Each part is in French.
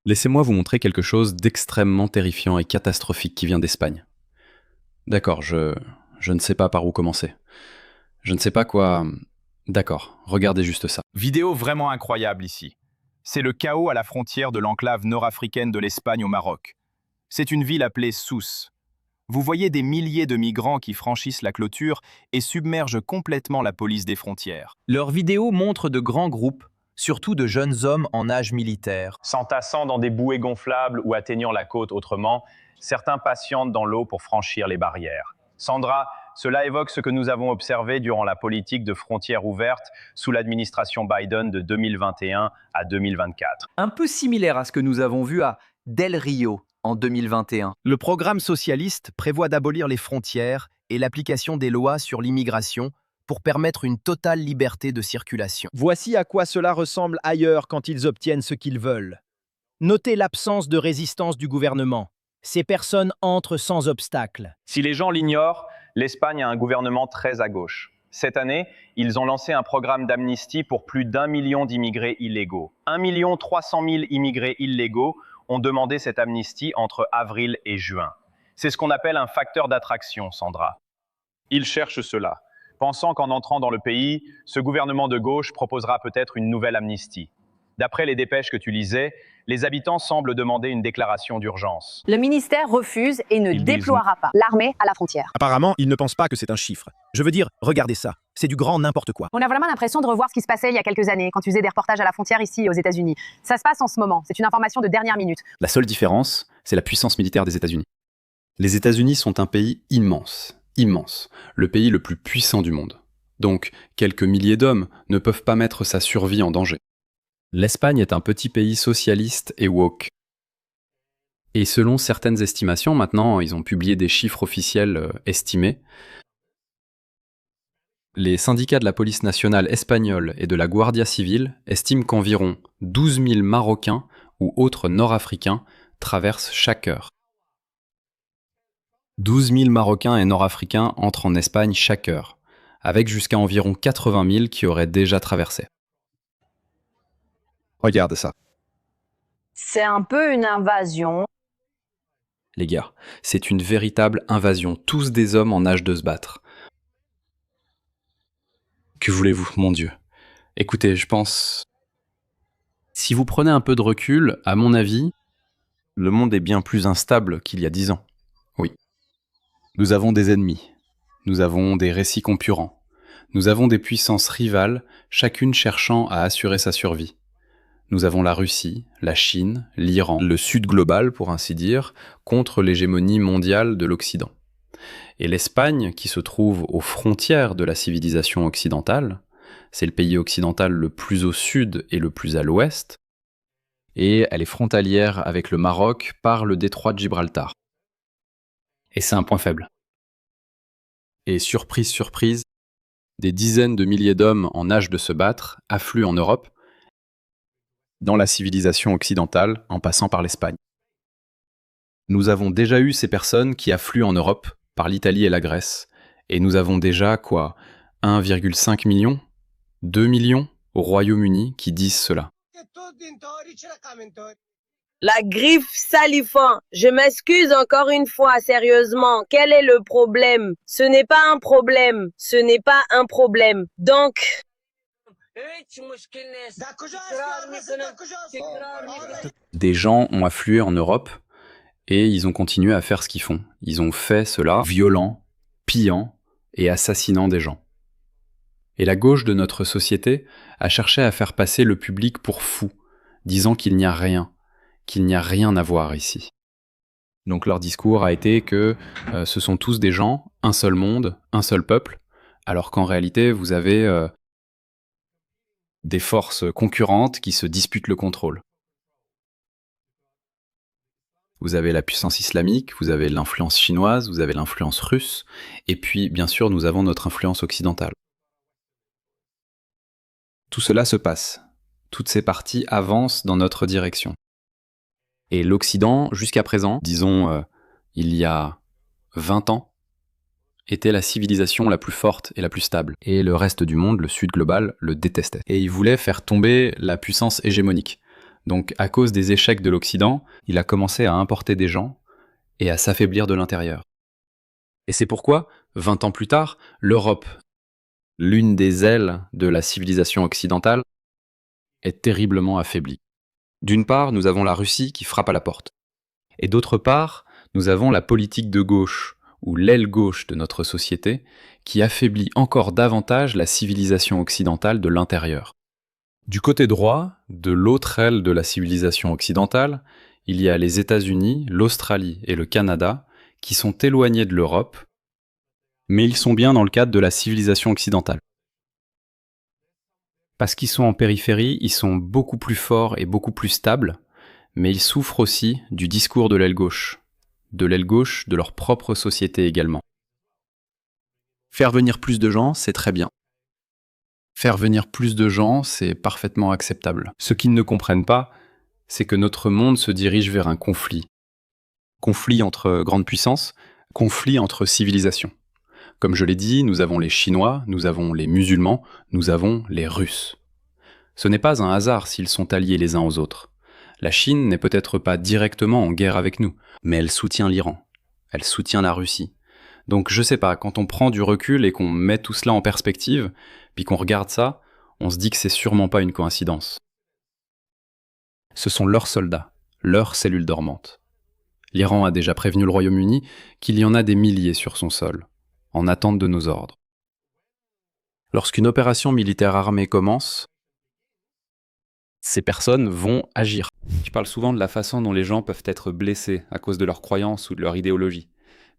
Laissez-moi vous montrer quelque chose d'extrêmement terrifiant et catastrophique qui vient d'Espagne. D'accord, je ne sais pas par où commencer. Je ne sais pas quoi... D'accord, regardez juste ça. Vidéo vraiment incroyable ici. C'est le chaos à la frontière de l'enclave nord-africaine de l'Espagne au Maroc. C'est une ville appelée Sousse. Vous voyez des milliers de migrants qui franchissent la clôture et submergent complètement la police des frontières. Leurs vidéos montrent de grands groupes, surtout de jeunes hommes en âge militaire. S'entassant dans des bouées gonflables ou atteignant la côte autrement, certains patientent dans l'eau pour franchir les barrières. Sandra, cela évoque ce que nous avons observé durant la politique de frontières ouvertes sous l'administration Biden de 2021 à 2024. Un peu similaire à ce que nous avons vu à Del Rio en 2021. Le programme socialiste prévoit d'abolir les frontières et l'application des lois sur l'immigration pour permettre une totale liberté de circulation. Voici à quoi cela ressemble ailleurs quand ils obtiennent ce qu'ils veulent. Notez l'absence de résistance du gouvernement. Ces personnes entrent sans obstacle. Si les gens l'ignorent, l'Espagne a un gouvernement très à gauche. Cette année, ils ont lancé un programme d'amnistie pour plus d'1 million d'immigrés illégaux. 1 300 000 immigrés illégaux ont demandé cette amnistie entre avril et juin. C'est ce qu'on appelle un facteur d'attraction, Sandra. Ils cherchent cela, pensant qu'en entrant dans le pays, ce gouvernement de gauche proposera peut-être une nouvelle amnistie. D'après les dépêches que tu lisais, les habitants semblent demander une déclaration d'urgence. Le ministère refuse et ne déploiera pas l'armée à la frontière. Apparemment, ils ne pensent pas que c'est un chiffre. Je veux dire, regardez ça. C'est du grand n'importe quoi. On a vraiment l'impression de revoir ce qui se passait il y a quelques années, quand tu faisais des reportages à la frontière ici aux États-Unis. Ça se passe en ce moment. C'est une information de dernière minute. La seule différence, c'est la puissance militaire des États-Unis. Les États-Unis sont un pays immense, immense, le pays le plus puissant du monde. Donc, quelques milliers d'hommes ne peuvent pas mettre sa survie en danger. L'Espagne est un petit pays socialiste et woke. Et selon certaines estimations, maintenant, ils ont publié des chiffres officiels estimés, les syndicats de la police nationale espagnole et de la Guardia Civile estiment qu'environ 12 000 Marocains ou autres Nord-Africains traversent chaque heure. 12 000 Marocains et Nord-Africains entrent en Espagne chaque heure, avec jusqu'à environ 80 000 qui auraient déjà traversé. Regarde ça. C'est un peu une invasion. Les gars, c'est une véritable invasion, tous des hommes en âge de se battre. Que voulez-vous, mon Dieu? Écoutez, je pense... Si vous prenez un peu de recul, à mon avis, le monde est bien plus instable qu'il y a 10 ans. Oui. Nous avons des ennemis. Nous avons des récits concurrents. Nous avons des puissances rivales, chacune cherchant à assurer sa survie. Nous avons la Russie, la Chine, l'Iran, le Sud global, pour ainsi dire, contre l'hégémonie mondiale de l'Occident. Et l'Espagne, qui se trouve aux frontières de la civilisation occidentale, c'est le pays occidental le plus au sud et le plus à l'ouest, et elle est frontalière avec le Maroc par le détroit de Gibraltar. Et c'est un point faible. Et surprise, surprise, des dizaines de milliers d'hommes en âge de se battre affluent en Europe, dans la civilisation occidentale, en passant par l'Espagne. Nous avons déjà eu ces personnes qui affluent en Europe, par l'Italie et la Grèce, et nous avons déjà, 1,5 million, 2 millions au Royaume-Uni qui disent cela. La griffe salifant. Je m'excuse encore une fois, sérieusement. Quel est le problème? Ce n'est pas un problème. Ce n'est pas un problème. Donc... Des gens ont afflué en Europe et ils ont continué à faire ce qu'ils font. Ils ont fait cela violent, pillant et assassinant des gens. Et la gauche de notre société a cherché à faire passer le public pour fou, disant qu'il n'y a rien à voir ici. Donc leur discours a été que ce sont tous des gens, un seul monde, un seul peuple, alors qu'en réalité vous avez des forces concurrentes qui se disputent le contrôle. Vous avez la puissance islamique, vous avez l'influence chinoise, vous avez l'influence russe, et puis bien sûr nous avons notre influence occidentale. Tout cela se passe. Toutes ces parties avancent dans notre direction. Et l'Occident, jusqu'à présent, disons il y a 20 ans, était la civilisation la plus forte et la plus stable. Et le reste du monde, le Sud global, le détestait. Et il voulait faire tomber la puissance hégémonique. Donc, à cause des échecs de l'Occident, il a commencé à importer des gens et à s'affaiblir de l'intérieur. Et c'est pourquoi, 20 ans plus tard, l'Europe, l'une des ailes de la civilisation occidentale, est terriblement affaiblie. D'une part, nous avons la Russie qui frappe à la porte. Et d'autre part, nous avons la politique de gauche, ou l'aile gauche de notre société, qui affaiblit encore davantage la civilisation occidentale de l'intérieur. Du côté droit, de l'autre aile de la civilisation occidentale, il y a les États-Unis, l'Australie et le Canada, qui sont éloignés de l'Europe, mais ils sont bien dans le cadre de la civilisation occidentale. Parce qu'ils sont en périphérie, ils sont beaucoup plus forts et beaucoup plus stables, mais ils souffrent aussi du discours de l'aile gauche de leur propre société également. Faire venir plus de gens, c'est très bien. Faire venir plus de gens, c'est parfaitement acceptable. Ce qu'ils ne comprennent pas, c'est que notre monde se dirige vers un conflit. Conflit entre grandes puissances, conflit entre civilisations. Comme je l'ai dit, nous avons les Chinois, nous avons les musulmans, nous avons les Russes. Ce n'est pas un hasard s'ils sont alliés les uns aux autres. La Chine n'est peut-être pas directement en guerre avec nous, mais elle soutient l'Iran, elle soutient la Russie. Donc je sais pas, quand on prend du recul et qu'on met tout cela en perspective, puis qu'on regarde ça, on se dit que c'est sûrement pas une coïncidence. Ce sont leurs soldats, leurs cellules dormantes. L'Iran a déjà prévenu le Royaume-Uni qu'il y en a des milliers sur son sol, en attente de nos ordres. Lorsqu'une opération militaire armée commence, ces personnes vont agir. Je parle souvent de la façon dont les gens peuvent être blessés à cause de leurs croyances ou de leur idéologie.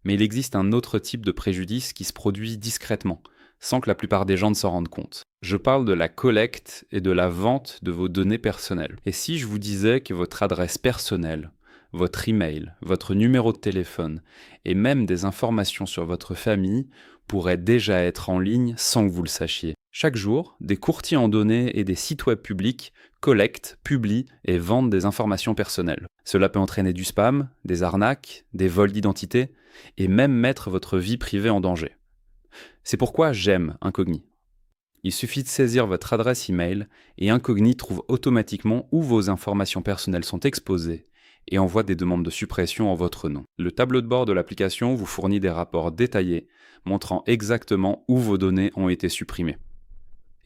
Mais il existe un autre type de préjudice qui se produit discrètement, sans que la plupart des gens ne s'en rendent compte. Je parle de la collecte et de la vente de vos données personnelles. Et si je vous disais que votre adresse personnelle, votre email, votre numéro de téléphone et même des informations sur votre famille pourraient déjà être en ligne sans que vous le sachiez. Chaque jour, des courtiers en données et des sites web publics collectent, publient et vendent des informations personnelles. Cela peut entraîner du spam, des arnaques, des vols d'identité et même mettre votre vie privée en danger. C'est pourquoi j'aime Incogni. Il suffit de saisir votre adresse email et Incogni trouve automatiquement où vos informations personnelles sont exposées et envoie des demandes de suppression en votre nom. Le tableau de bord de l'application vous fournit des rapports détaillés montrant exactement où vos données ont été supprimées.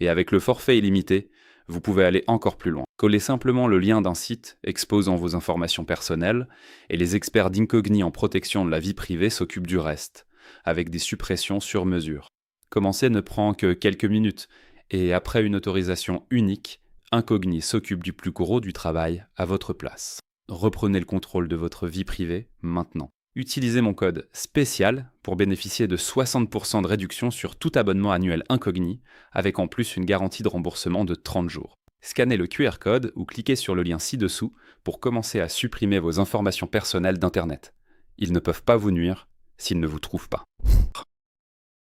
Et avec le forfait illimité, vous pouvez aller encore plus loin. Collez simplement le lien d'un site exposant vos informations personnelles et les experts d'Incogni en protection de la vie privée s'occupent du reste, avec des suppressions sur mesure. Commencer ne prend que quelques minutes et après une autorisation unique, Incogni s'occupe du plus gros du travail à votre place. Reprenez le contrôle de votre vie privée maintenant. Utilisez mon code spécial pour bénéficier de 60% de réduction sur tout abonnement annuel Incogni, avec en plus une garantie de remboursement de 30 jours. Scannez le QR code ou cliquez sur le lien ci-dessous pour commencer à supprimer vos informations personnelles d'Internet. Ils ne peuvent pas vous nuire s'ils ne vous trouvent pas.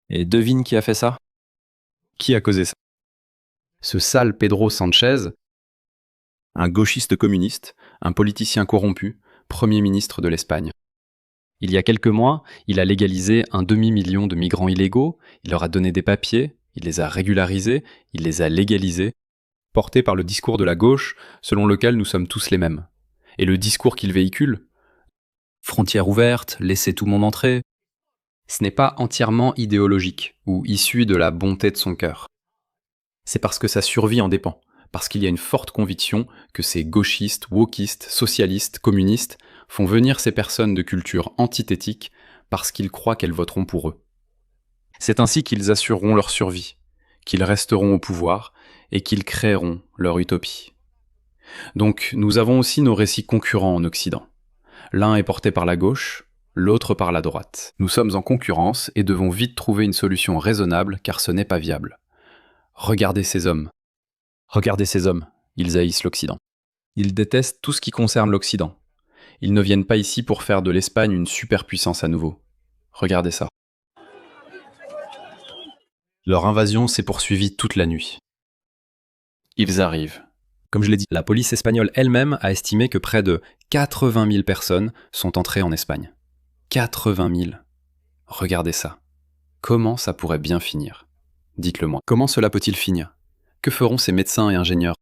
Et devine qui a fait ça ? Qui a causé ça ? Ce sale Pedro Sanchez, un gauchiste communiste, un politicien corrompu, Premier ministre de l'Espagne. Il y a quelques mois, il a légalisé 1,5 million de migrants illégaux, il leur a donné des papiers, il les a régularisés, il les a légalisés, portés par le discours de la gauche selon lequel nous sommes tous les mêmes. Et le discours qu'il véhicule, frontières ouvertes, laissez tout le monde entrer, ce n'est pas entièrement idéologique ou issu de la bonté de son cœur. C'est parce que sa survie en dépend, parce qu'il y a une forte conviction que ces gauchistes, wokistes, socialistes, communistes font venir ces personnes de culture antithétique parce qu'ils croient qu'elles voteront pour eux. C'est ainsi qu'ils assureront leur survie, qu'ils resteront au pouvoir et qu'ils créeront leur utopie. Donc nous avons aussi nos récits concurrents en Occident. L'un est porté par la gauche, l'autre par la droite. Nous sommes en concurrence et devons vite trouver une solution raisonnable car ce n'est pas viable. Regardez ces hommes. Regardez ces hommes, ils haïssent l'Occident. Ils détestent tout ce qui concerne l'Occident. Ils ne viennent pas ici pour faire de l'Espagne une superpuissance à nouveau. Regardez ça. Leur invasion s'est poursuivie toute la nuit. Ils arrivent. Comme je l'ai dit, la police espagnole elle-même a estimé que près de 80 000 personnes sont entrées en Espagne. 80 000. Regardez ça. Comment ça pourrait bien finir ? Dites-le moi. Comment cela peut-il finir ? Que feront ces médecins et ingénieurs ?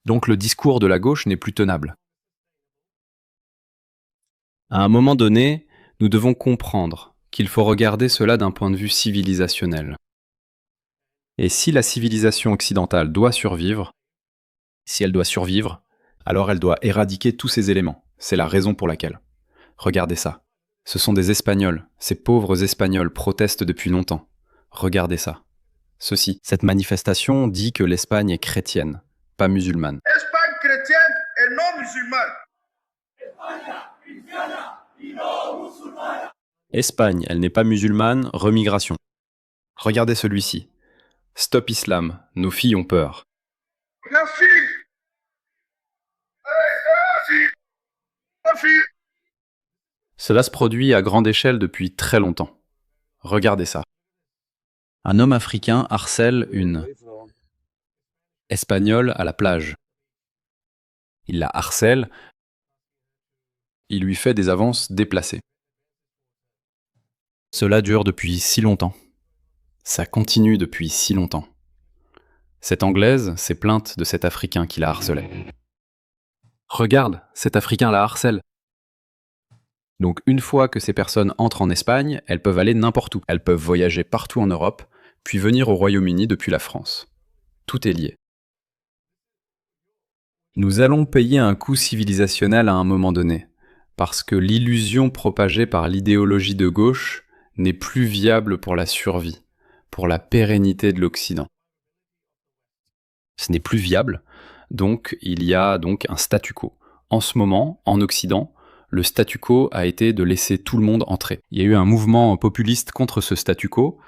Donc le discours de la gauche n'est plus tenable. À un moment donné, nous devons comprendre qu'il faut regarder cela d'un point de vue civilisationnel. Et si la civilisation occidentale doit survivre, si elle doit survivre, alors elle doit éradiquer tous ces éléments. C'est la raison pour laquelle. Regardez ça. Ce sont des Espagnols. Ces pauvres Espagnols protestent depuis longtemps. Regardez ça. Ceci. Cette manifestation dit que l'Espagne est chrétienne, pas musulmane. Espagne chrétienne et non musulmane. Espagne, elle n'est pas musulmane, remigration. Regardez celui-ci. Stop Islam, nos filles ont peur. La fille. La fille. Cela se produit à grande échelle depuis très longtemps. Regardez ça. Un homme africain harcèle une Espagnole à la plage. Il la harcèle, il lui fait des avances déplacées. Cela dure depuis si longtemps. Ça continue depuis si longtemps. Cette Anglaise s'est plainte de cet Africain qui la harcelait. Regarde, cet Africain la harcèle. Donc une fois que ces personnes entrent en Espagne, elles peuvent aller n'importe où. Elles peuvent voyager partout en Europe, puis venir au Royaume-Uni depuis la France. Tout est lié. Nous allons payer un coût civilisationnel à un moment donné, parce que l'illusion propagée par l'idéologie de gauche n'est plus viable pour la survie, pour la pérennité de l'Occident. Ce n'est plus viable, donc il y a donc un statu quo. En ce moment, en Occident, le statu quo a été de laisser tout le monde entrer. Il y a eu un mouvement populiste contre ce statu quo.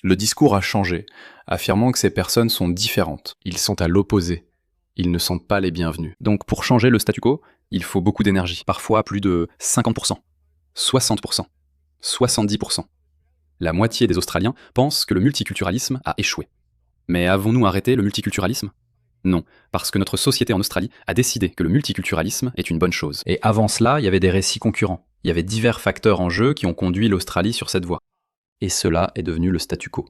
Le discours a changé, affirmant que ces personnes sont différentes. Ils sont à l'opposé. Ils ne sont pas les bienvenus. Donc pour changer le statu quo, il faut beaucoup d'énergie. Parfois plus de 50%, 60%, 70%. La moitié des Australiens pensent que le multiculturalisme a échoué. Mais avons-nous arrêté le multiculturalisme ? Non, parce que notre société en Australie a décidé que le multiculturalisme est une bonne chose. Et avant cela, il y avait des récits concurrents. Il y avait divers facteurs en jeu qui ont conduit l'Australie sur cette voie. Et cela est devenu le statu quo.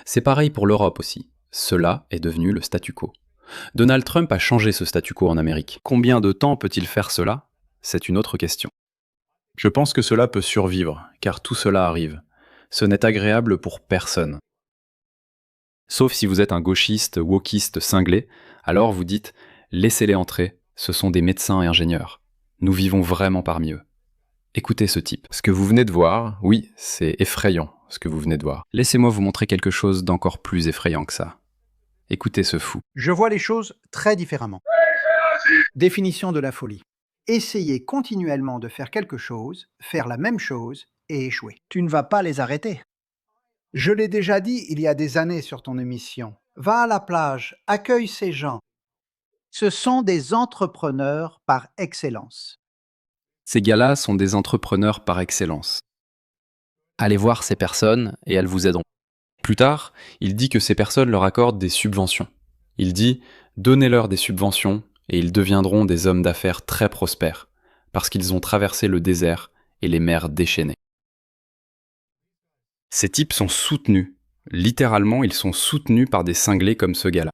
C'est pareil pour l'Europe aussi. Cela est devenu le statu quo. Donald Trump a changé ce statu quo en Amérique. Combien de temps peut-il faire cela ? C'est une autre question. Je pense que cela peut survivre, car tout cela arrive. Ce n'est agréable pour personne. Sauf si vous êtes un gauchiste, wokiste cinglé, alors vous dites « laissez-les entrer, ce sont des médecins et ingénieurs. Nous vivons vraiment parmi eux. » Écoutez ce type. Ce que vous venez de voir, oui, c'est effrayant, ce que vous venez de voir. Laissez-moi vous montrer quelque chose d'encore plus effrayant que ça. Écoutez ce fou. Je vois les choses très différemment. Définition de la folie. Essayer continuellement de faire quelque chose, faire la même chose et échouer. Tu ne vas pas les arrêter. Je l'ai déjà dit il y a des années sur ton émission. Va à la plage, accueille ces gens. Ce sont des entrepreneurs par excellence. Ces gars-là sont des entrepreneurs par excellence. Allez voir ces personnes et elles vous aideront. Plus tard, il dit que ces personnes leur accordent des subventions. Il dit « donnez-leur des subventions et ils deviendront des hommes d'affaires très prospères, parce qu'ils ont traversé le désert et les mers déchaînées. » Ces types sont soutenus. Littéralement, ils sont soutenus par des cinglés comme ce gars-là.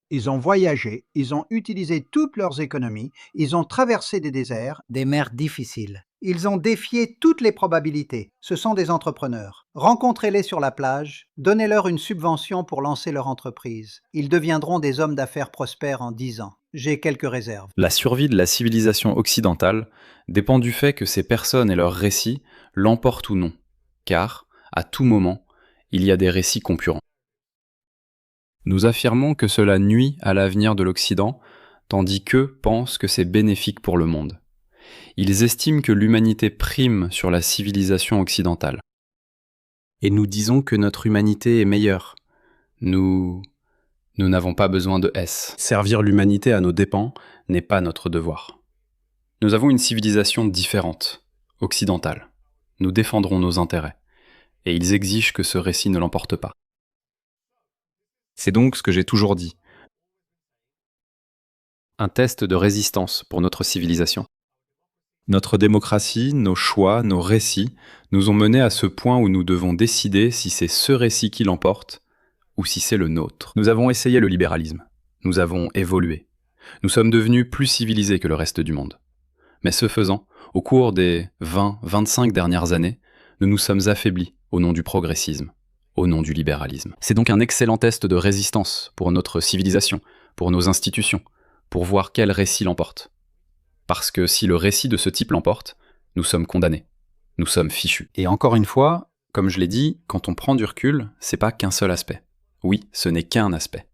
Ils ont voyagé, ils ont utilisé toutes leurs économies, ils ont traversé des déserts, des mers difficiles. Ils ont défié toutes les probabilités. Ce sont des entrepreneurs. Rencontrez-les sur la plage, donnez-leur une subvention pour lancer leur entreprise. Ils deviendront des hommes d'affaires prospères en 10 ans. J'ai quelques réserves. La survie de la civilisation occidentale dépend du fait que ces personnes et leurs récits l'emportent ou non, car, à tout moment, il y a des récits concurrents. Nous affirmons que cela nuit à l'avenir de l'Occident, tandis qu'eux pensent que c'est bénéfique pour le monde. Ils estiment que l'humanité prime sur la civilisation occidentale. Et nous disons que notre humanité est meilleure. Nous n'avons pas besoin de S. Servir l'humanité à nos dépens n'est pas notre devoir. Nous avons une civilisation différente, occidentale. Nous défendrons nos intérêts. Et ils exigent que ce récit ne l'emporte pas. C'est donc ce que j'ai toujours dit. Un test de résistance pour notre civilisation. Notre démocratie, nos choix, nos récits nous ont menés à ce point où nous devons décider si c'est ce récit qui l'emporte ou si c'est le nôtre. Nous avons essayé le libéralisme. Nous avons évolué. Nous sommes devenus plus civilisés que le reste du monde. Mais ce faisant, au cours des 20-25 dernières années, nous nous sommes affaiblis au nom du progressisme, au nom du libéralisme. C'est donc un excellent test de résistance pour notre civilisation, pour nos institutions, pour voir quel récit l'emporte. Parce que si le récit de ce type l'emporte, nous sommes condamnés. Nous sommes fichus. Et encore une fois, comme je l'ai dit, quand on prend du recul, c'est pas qu'un seul aspect. Oui, ce n'est qu'un aspect.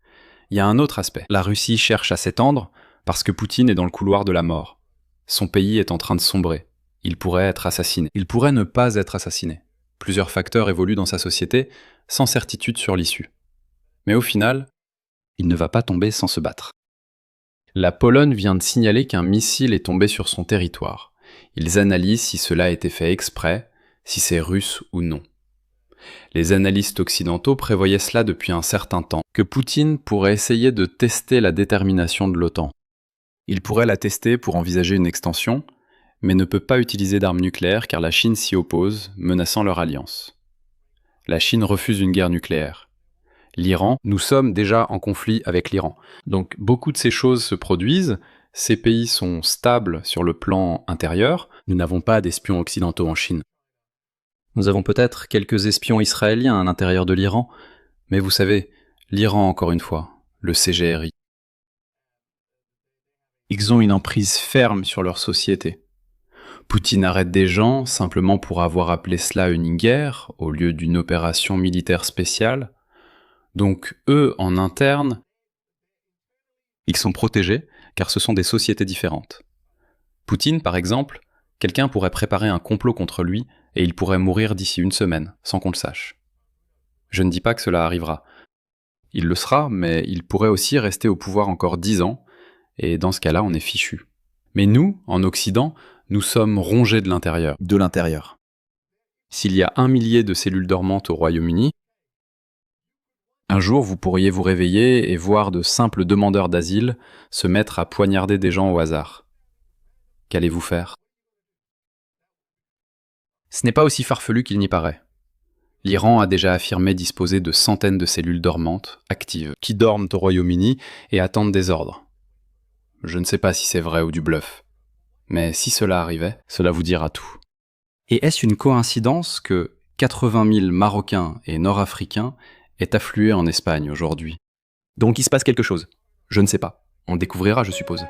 Il y a un autre aspect. La Russie cherche à s'étendre parce que Poutine est dans le couloir de la mort. Son pays est en train de sombrer. Il pourrait être assassiné. Il pourrait ne pas être assassiné. Plusieurs facteurs évoluent dans sa société sans certitude sur l'issue. Mais au final, il ne va pas tomber sans se battre. La Pologne vient de signaler qu'un missile est tombé sur son territoire. Ils analysent si cela a été fait exprès, si c'est russe ou non. Les analystes occidentaux prévoyaient cela depuis un certain temps, que Poutine pourrait essayer de tester la détermination de l'OTAN. Il pourrait la tester pour envisager une extension, mais ne peut pas utiliser d'armes nucléaires car la Chine s'y oppose, menaçant leur alliance. La Chine refuse une guerre nucléaire. L'Iran, nous sommes déjà en conflit avec l'Iran. Donc beaucoup de ces choses se produisent, ces pays sont stables sur le plan intérieur, nous n'avons pas d'espions occidentaux en Chine. Nous avons peut-être quelques espions israéliens à l'intérieur de l'Iran, mais vous savez, l'Iran encore une fois, le CGRI. Ils ont une emprise ferme sur leur société. Poutine arrête des gens simplement pour avoir appelé cela une guerre au lieu d'une opération militaire spéciale. Donc eux, en interne, ils sont protégés car ce sont des sociétés différentes. Poutine, par exemple, quelqu'un pourrait préparer un complot contre lui et il pourrait mourir d'ici une semaine, sans qu'on le sache. Je ne dis pas que cela arrivera. Il le sera, mais il pourrait aussi rester au pouvoir encore 10 ans, et dans ce cas-là, on est fichu. Mais nous, en Occident, nous sommes rongés de l'intérieur. De l'intérieur. S'il y a 1 millier de cellules dormantes au Royaume-Uni, un jour vous pourriez vous réveiller et voir de simples demandeurs d'asile se mettre à poignarder des gens au hasard. Qu'allez-vous faire ? Ce n'est pas aussi farfelu qu'il n'y paraît. L'Iran a déjà affirmé disposer de centaines de cellules dormantes, actives, qui dorment au Royaume-Uni et attendent des ordres. Je ne sais pas si c'est vrai ou du bluff. Mais si cela arrivait, cela vous dira tout. Et est-ce une coïncidence que 80 000 Marocains et Nord-Africains aient afflué en Espagne aujourd'hui ? Donc il se passe quelque chose. Je ne sais pas. On le découvrira, je suppose.